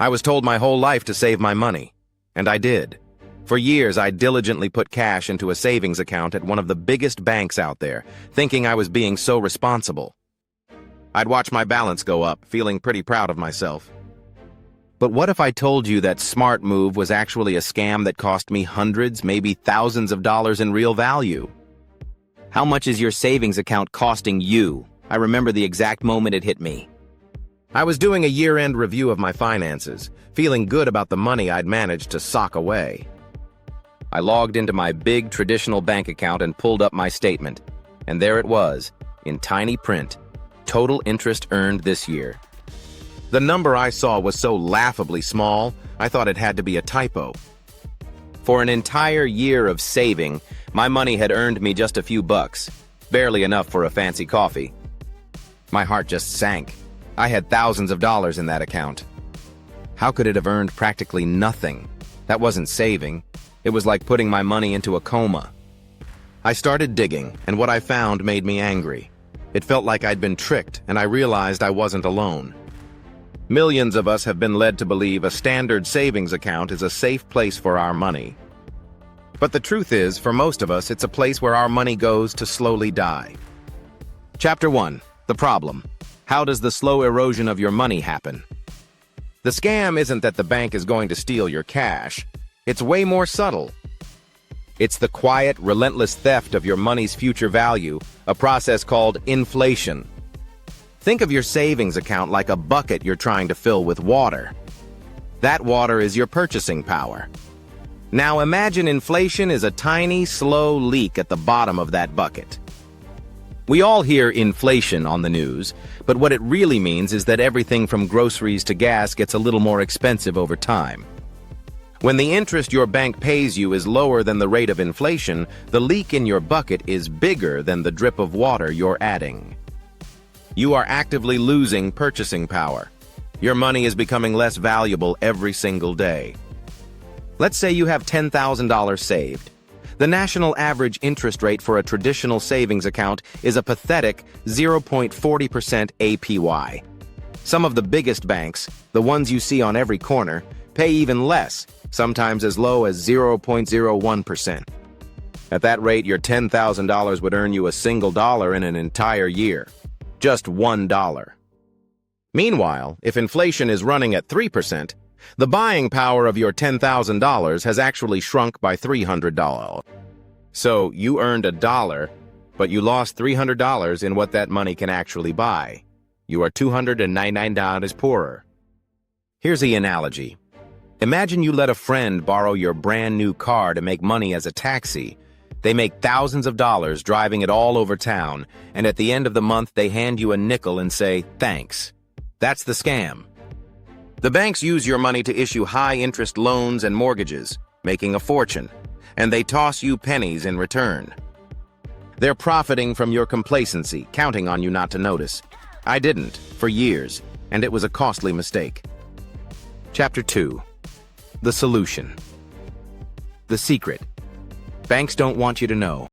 I was told my whole life to save my money, and I did. For years, I diligently put cash into a savings account at one of the biggest banks out there, thinking I was being so responsible. I'd watch my balance go up, feeling pretty proud of myself. But what if I told you that smart move was actually a scam that cost me hundreds, maybe thousands of dollars in real value? How much is your savings account costing you? I remember the exact moment it hit me. I was doing a year-end review of my finances, feeling good about the money I'd managed to sock away. I logged into my big traditional bank account and pulled up my statement, and there it was, in tiny print, total interest earned this year. The number I saw was so laughably small, I thought it had to be a typo. For an entire year of saving, my money had earned me just a few bucks, barely enough for a fancy coffee. My heart just sank. I had thousands of dollars in that account. How could it have earned practically nothing? That wasn't saving. It was like putting my money into a coma. I started digging, and what I found made me angry. It felt like I'd been tricked, and I realized I wasn't alone. Millions of us have been led to believe a standard savings account is a safe place for our money. But the truth is, for most of us, it's a place where our money goes to slowly die. Chapter 1. The problem. How does the slow erosion of your money happen? The scam isn't that the bank is going to steal your cash. It's way more subtle. It's the quiet, relentless theft of your money's future value, a process called inflation. Think of your savings account like a bucket you're trying to fill with water. That water is your purchasing power. Now imagine inflation is a tiny, slow leak at the bottom of that bucket. We all hear inflation on the news, but what it really means is that everything from groceries to gas gets a little more expensive over time. When the interest your bank pays you is lower than the rate of inflation, the leak in your bucket is bigger than the drip of water you're adding. You are actively losing purchasing power. Your money is becoming less valuable every single day. Let's say you have $10,000 saved. The national average interest rate for a traditional savings account is a pathetic 0.40% APY. Some of the biggest banks, the ones you see on every corner, pay even less, sometimes as low as 0.01%. At that rate, your $10,000 would earn you a single dollar in an entire year. Just $1. Meanwhile, if inflation is running at 3%, the buying power of your $10,000 has actually shrunk by $300. So you earned $1, but you lost $300 in what that money can actually buy. You are $299 poorer. Here's the analogy. Imagine you let a friend borrow your brand new car to make money as a taxi. They make thousands of dollars driving it all over town, and at the end of the month they hand you a nickel and say, "Thanks." That's the scam. The banks use your money to issue high-interest loans and mortgages, making a fortune, and they toss you pennies in return. They're profiting from your complacency, counting on you not to notice. I didn't, for years, and it was a costly mistake. Chapter 2. The solution. The secret. Banks don't want you to know.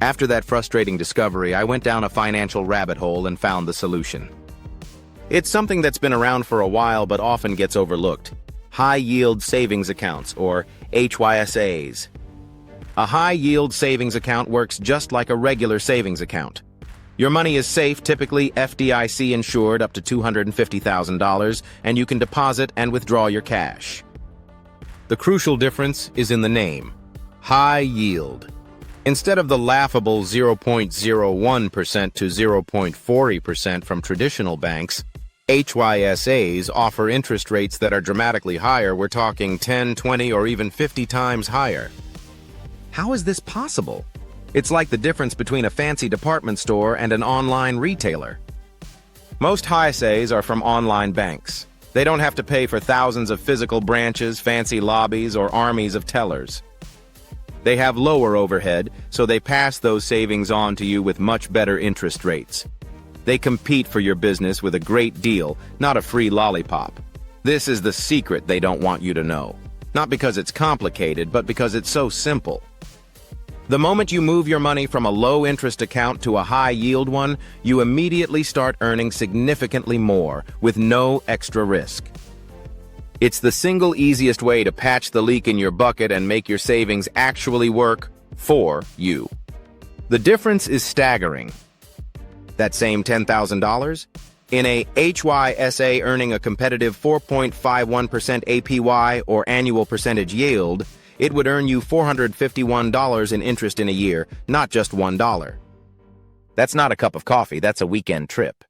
After that frustrating discovery, I went down a financial rabbit hole and found the solution. It's something that's been around for a while but often gets overlooked. High-yield savings accounts, or HYSAs. A high-yield savings account works just like a regular savings account. Your money is safe, typically FDIC insured up to $250,000, and you can deposit and withdraw your cash. The crucial difference is in the name. High yield. Instead of the laughable 0.01% to 0.40% from traditional banks, HYSAs offer interest rates that are dramatically higher. We're talking 10, 20, or even 50 times higher. How is this possible? It's like the difference between a fancy department store and an online retailer. Most HYSAs are from online banks. They don't have to pay for thousands of physical branches, fancy lobbies, or armies of tellers. They have lower overhead, so they pass those savings on to you with much better interest rates. They compete for your business with a great deal, not a free lollipop. This is the secret they don't want you to know. Not because it's complicated, but because it's so simple. The moment you move your money from a low-interest account to a high-yield one, you immediately start earning significantly more, with no extra risk. It's the single easiest way to patch the leak in your bucket and make your savings actually work for you. The difference is staggering. That same $10,000? In a HYSA earning a competitive 4.51% APY or annual percentage yield, it would earn you $451 in interest in a year, not just $1. That's not a cup of coffee, that's a weekend trip.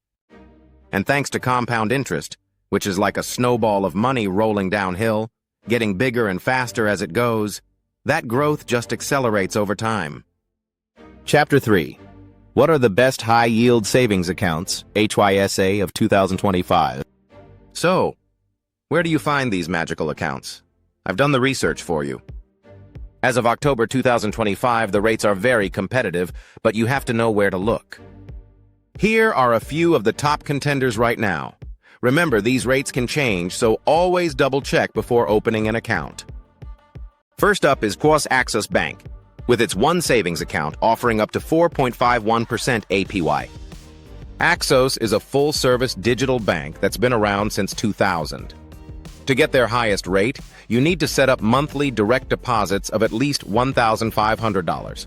And thanks to compound interest, which is like a snowball of money rolling downhill, getting bigger and faster as it goes, that growth just accelerates over time. Chapter 3. What are the best high-yield savings accounts, HYSA of 2025? So, where do you find these magical accounts? I've done the research for you. As of October 2025, the rates are very competitive, but you have to know where to look. Here are a few of the top contenders right now. Remember, these rates can change, so always double-check before opening an account. First up is Quos Access Bank, with its one savings account offering up to 4.51% APY. Axos is a full-service digital bank that's been around since 2000. To get their highest rate, you need to set up monthly direct deposits of at least $1,500.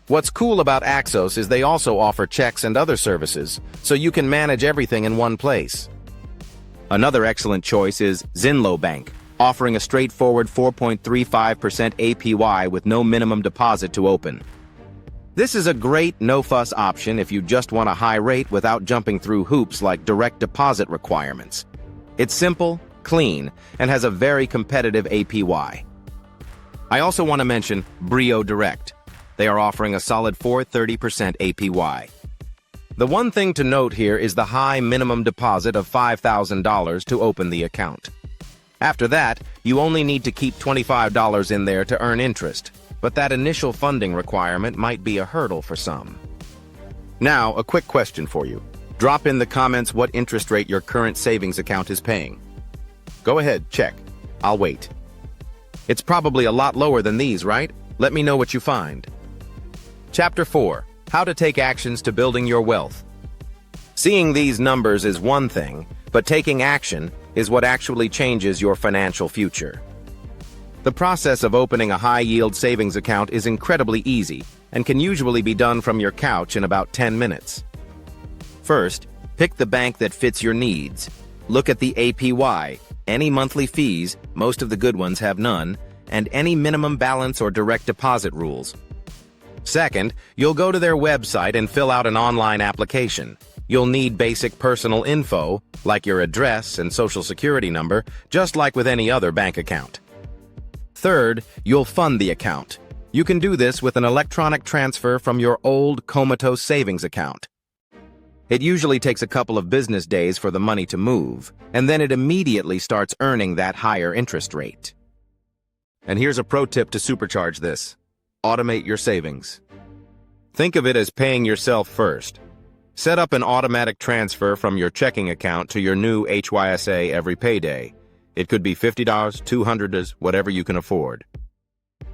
What's cool about Axos is they also offer checks and other services, so you can manage everything in one place. Another excellent choice is Zinlo Bank, offering a straightforward 4.35% APY with no minimum deposit to open. This is a great no-fuss option if you just want a high rate without jumping through hoops like direct deposit requirements. It's simple, clean, and has a very competitive APY. I also want to mention Brio Direct. They are offering a solid 4.30% APY. The one thing to note here is the high minimum deposit of $5,000 to open the account. After that, you only need to keep $25 in there to earn interest, but that initial funding requirement might be a hurdle for some. Now, a quick question for you. Drop in the comments what interest rate your current savings account is paying. Go ahead, check. I'll wait. It's probably a lot lower than these, right? Let me know what you find. Chapter 4. How to take actions to building your wealth. Seeing these numbers is one thing, but taking action is what actually changes your financial future. The process of opening a high-yield savings account is incredibly easy and can usually be done from your couch in about 10 minutes. First, pick the bank that fits your needs. Look at the APY, any monthly fees, most of the good ones have none, and any minimum balance or direct deposit rules. Second, you'll go to their website and fill out an online application. You'll need basic personal info, like your address and social security number, just like with any other bank account. Third, you'll fund the account. You can do this with an electronic transfer from your old comatose savings account. It usually takes a couple of business days for the money to move, and then it immediately starts earning that higher interest rate. And here's a pro tip to supercharge this. Automate your savings. Think of it as paying yourself first. Set up an automatic transfer from your checking account to your new HYSA every payday. It could be $50, $200, whatever you can afford.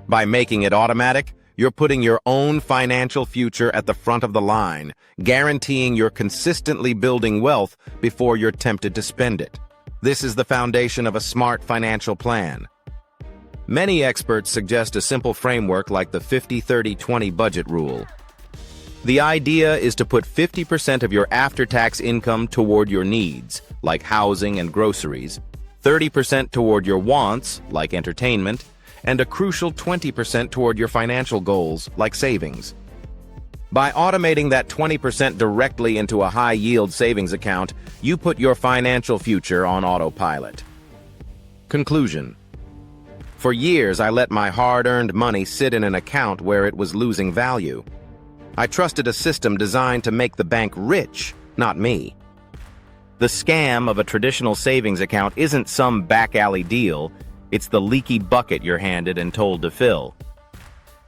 By making it automatic, you're putting your own financial future at the front of the line, guaranteeing you're consistently building wealth before you're tempted to spend it. This is the foundation of a smart financial plan. Many experts suggest a simple framework like the 50-30-20 budget rule. The idea is to put 50% of your after-tax income toward your needs, like housing and groceries, 30% toward your wants, like entertainment, and a crucial 20% toward your financial goals, like savings. By automating that 20% directly into a high-yield savings account, you put your financial future on autopilot. Conclusion. For years, I let my hard-earned money sit in an account where it was losing value. I trusted a system designed to make the bank rich, not me. The scam of a traditional savings account isn't some back-alley deal. It's the leaky bucket you're handed and told to fill.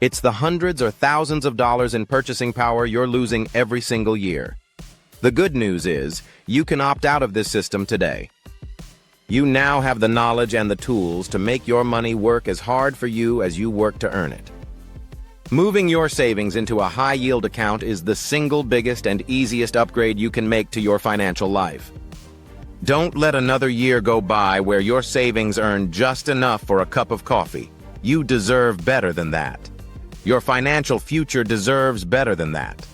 It's the hundreds or thousands of dollars in purchasing power you're losing every single year. The good news is, you can opt out of this system today. You now have the knowledge and the tools to make your money work as hard for you as you work to earn it. Moving your savings into a high-yield account is the single biggest and easiest upgrade you can make to your financial life. Don't let another year go by where your savings earn just enough for a cup of coffee. You deserve better than that. Your financial future deserves better than that.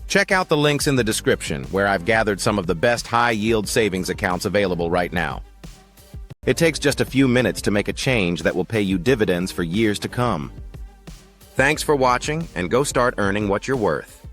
Check out the links in the description where I've gathered some of the best high-yield savings accounts available right now. It takes just a few minutes to make a change that will pay you dividends for years to come. Thanks for watching, and go start earning what you're worth.